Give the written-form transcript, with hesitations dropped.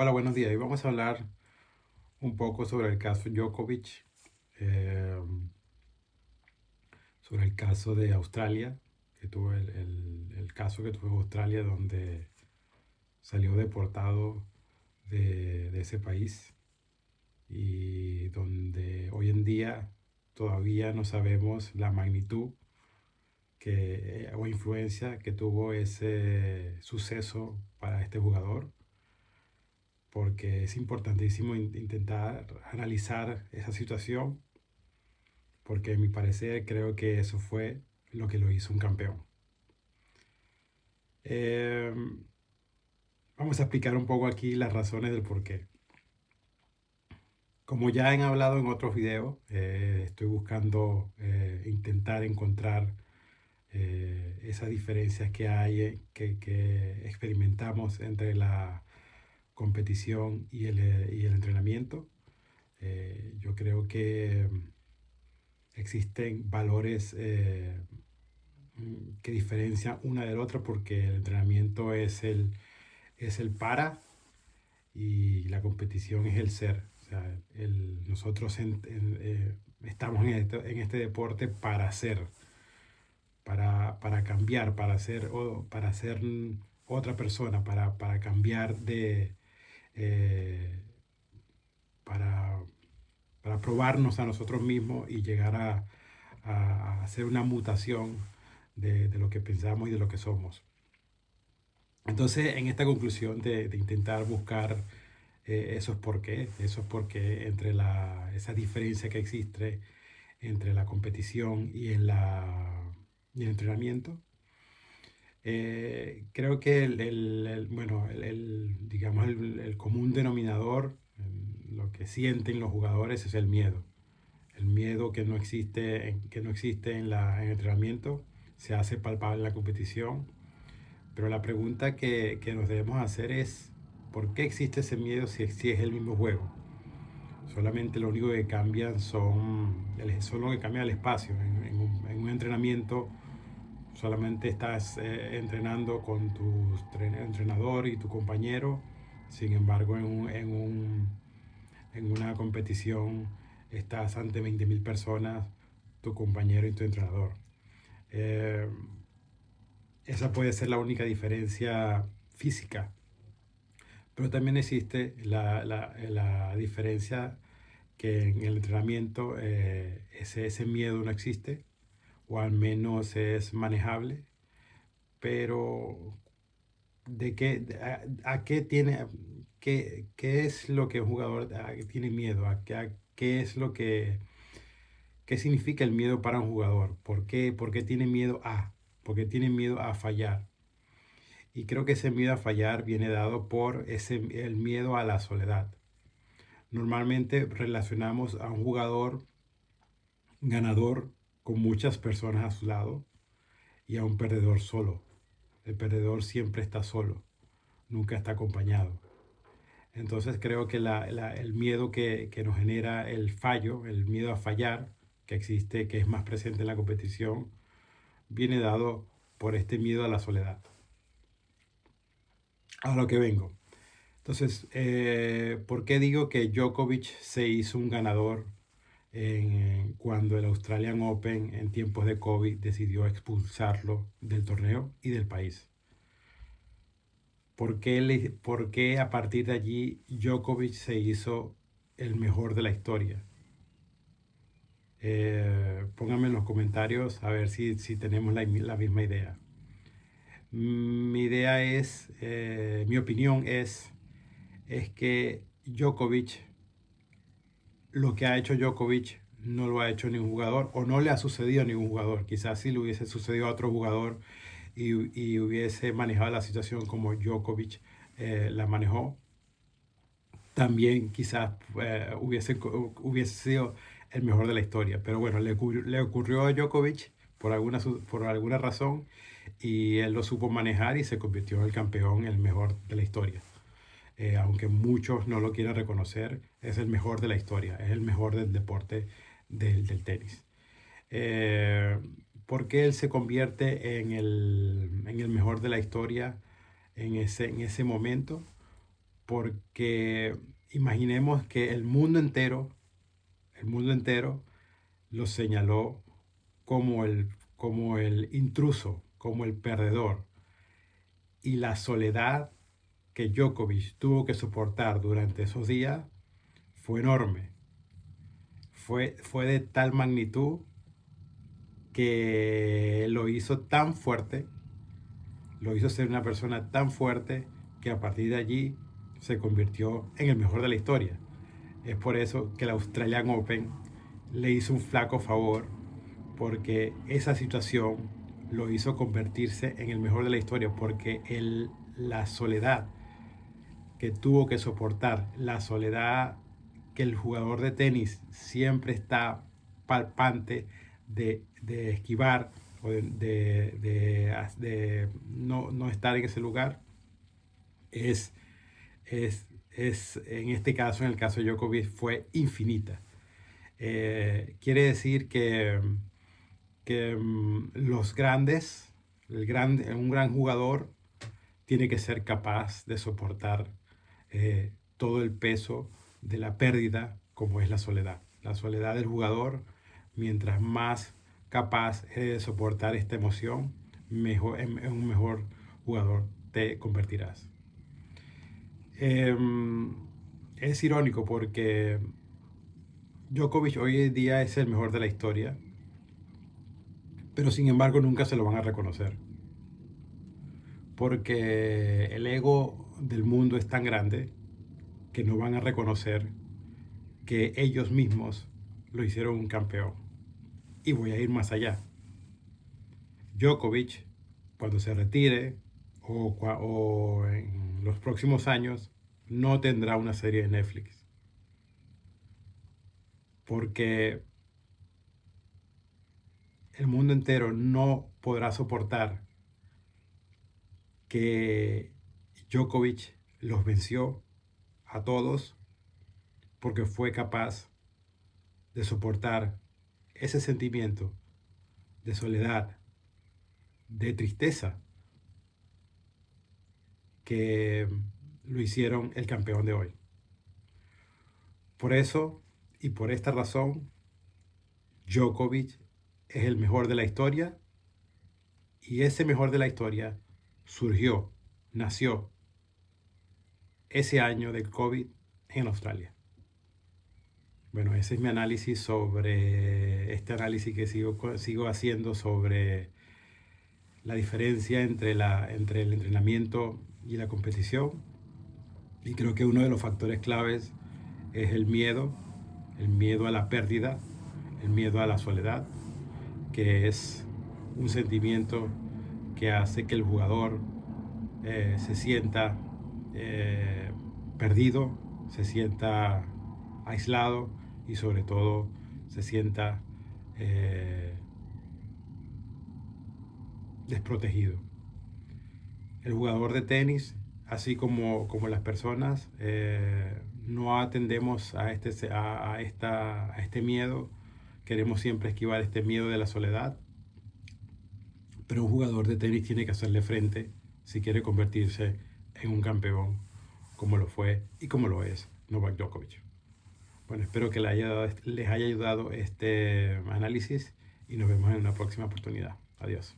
Hola, buenos días. Hoy vamos a hablar un poco sobre el caso Djokovic, eh, sobre el caso de Australia, que tuvo el caso que tuvo en Australia donde salió deportado de ese país y donde hoy en día todavía no sabemos la magnitud o influencia que tuvo ese suceso para este jugador, porque es importantísimo intentar analizar esa situación, porque a mi parecer creo que eso fue lo que lo hizo un campeón. Eh, Vamos a explicar un poco aquí las razones del por qué. Como ya han hablado en otros videos, estoy buscando intentar encontrar esas diferencias que hay, que experimentamos entre la competición y el entrenamiento. Yo creo que existen valores que diferencian una del otro, porque el entrenamiento es el para y la competición es el ser. O sea, nosotros estamos en este deporte para ser, para cambiar, para ser otra persona, para cambiar eh, para, para probarnos a nosotros mismos y llegar a hacer una mutación de lo que pensamos y de lo que somos. Entonces, en esta conclusión de intentar buscar esos por qué entre esa diferencia que existe entre la competición y el entrenamiento, creo que bueno, digamos, el común denominador, lo que sienten los jugadores es el miedo. El miedo que no existe en el entrenamiento se hace palpable en la competición. Pero la pregunta que nos debemos hacer es, ¿por qué existe ese miedo si es el mismo juego? Solamente lo único que cambian son lo que cambia el espacio. En un entrenamiento solamente estás entrenando con tu entrenador y tu compañero. Sin embargo, en una competición estás ante 20.000 personas, tu compañero y tu entrenador. Eh, Esa puede ser la única diferencia física, pero también existe la diferencia que en el entrenamiento ese miedo no existe, o al menos es manejable. Pero a qué tiene, qué es lo que un jugador tiene miedo? A qué es lo qué significa el miedo para un jugador? Por qué tiene miedo ¿Por qué tiene miedo a fallar? Y creo que ese miedo a fallar viene dado por el miedo a la soledad. Normalmente relacionamos a un jugador ganador con muchas personas a su lado y a un perdedor solo. El perdedor siempre está solo, nunca está acompañado. Entonces creo que el miedo que nos genera el fallo, el miedo a fallar, que existe, que es más presente en la competición, viene dado por este miedo a la soledad. A lo que vengo. Entonces, ¿por qué digo que Djokovic se hizo un ganador cuando el Australian Open en tiempos de COVID decidió expulsarlo del torneo y del país? ¿Por qué a partir de allí Djokovic se hizo el mejor de la historia? Pónganme en los comentarios a ver si tenemos la misma idea. Mi idea mi opinión es que Djokovic, lo que ha hecho Djokovic no lo ha hecho ningún jugador, o no le ha sucedido a ningún jugador. Quizás si le hubiese sucedido a otro jugador y hubiese manejado la situación como Djokovic la manejó, también quizás hubiese sido el mejor de la historia. Pero bueno, le ocurrió a Djokovic por alguna razón, y él lo supo manejar y se convirtió en el campeón, el mejor de la historia. Aunque muchos no lo quieran reconocer, es el mejor de la historia, es el mejor del deporte del tenis. Eh, ¿Por qué él se convierte en el mejor de la historia en ese momento? porque imaginemos que el mundo entero lo señaló como el intruso, como el perdedor. Y la soledad que Djokovic tuvo que soportar durante esos días fue enorme. Fue de tal magnitud que lo hizo tan fuerte, lo hizo ser una persona tan fuerte que a partir de allí se convirtió en el mejor de la historia. Es por eso que el Australian Open le hizo un flaco favor, porque esa situación lo hizo convertirse en el mejor de la historia, porque la soledad que tuvo que soportar, la soledad que el jugador de tenis siempre está palpante de esquivar o de no estar en ese lugar, es, en este caso, en el caso de Djokovic, fue infinita. Quiere decir que los grandes, un gran jugador tiene que ser capaz de soportar todo el peso de la pérdida, como es la soledad. La soledad del jugador, mientras más capaz es de soportar esta emoción, en un mejor jugador te convertirás. Es irónico porque Djokovic hoy en día es el mejor de la historia, pero sin embargo nunca se lo van a reconocer, porque el ego del mundo es tan grande que no van a reconocer que ellos mismos lo hicieron un campeón. Y voy a ir más allá. Djokovic, cuando se retire o en los próximos años, no tendrá una serie de Netflix, porque el mundo entero no podrá soportar que Djokovic los venció a todos, porque fue capaz de soportar ese sentimiento de soledad, de tristeza, que lo hicieron el campeón de hoy. Por eso y por esta razón, Djokovic es el mejor de la historia, y ese mejor de la historia nació ese año del COVID en Australia. Bueno, ese es mi análisis sobre este análisis que sigo haciendo sobre la diferencia entre el entrenamiento y la competición. Y creo que uno de los factores claves es el miedo a la pérdida, el miedo a la soledad, que es un sentimiento que hace que el jugador se sienta perdido, se sienta aislado y sobre todo se sienta desprotegido. El jugador de tenis, así como las personas, no atendemos a este miedo. Queremos siempre esquivar este miedo de la soledad, pero un jugador de tenis tiene que hacerle frente si quiere convertirse en un campeón, como lo fue y como lo es Novak Djokovic. Bueno, espero que les haya ayudado este análisis y nos vemos en una próxima oportunidad. Adiós.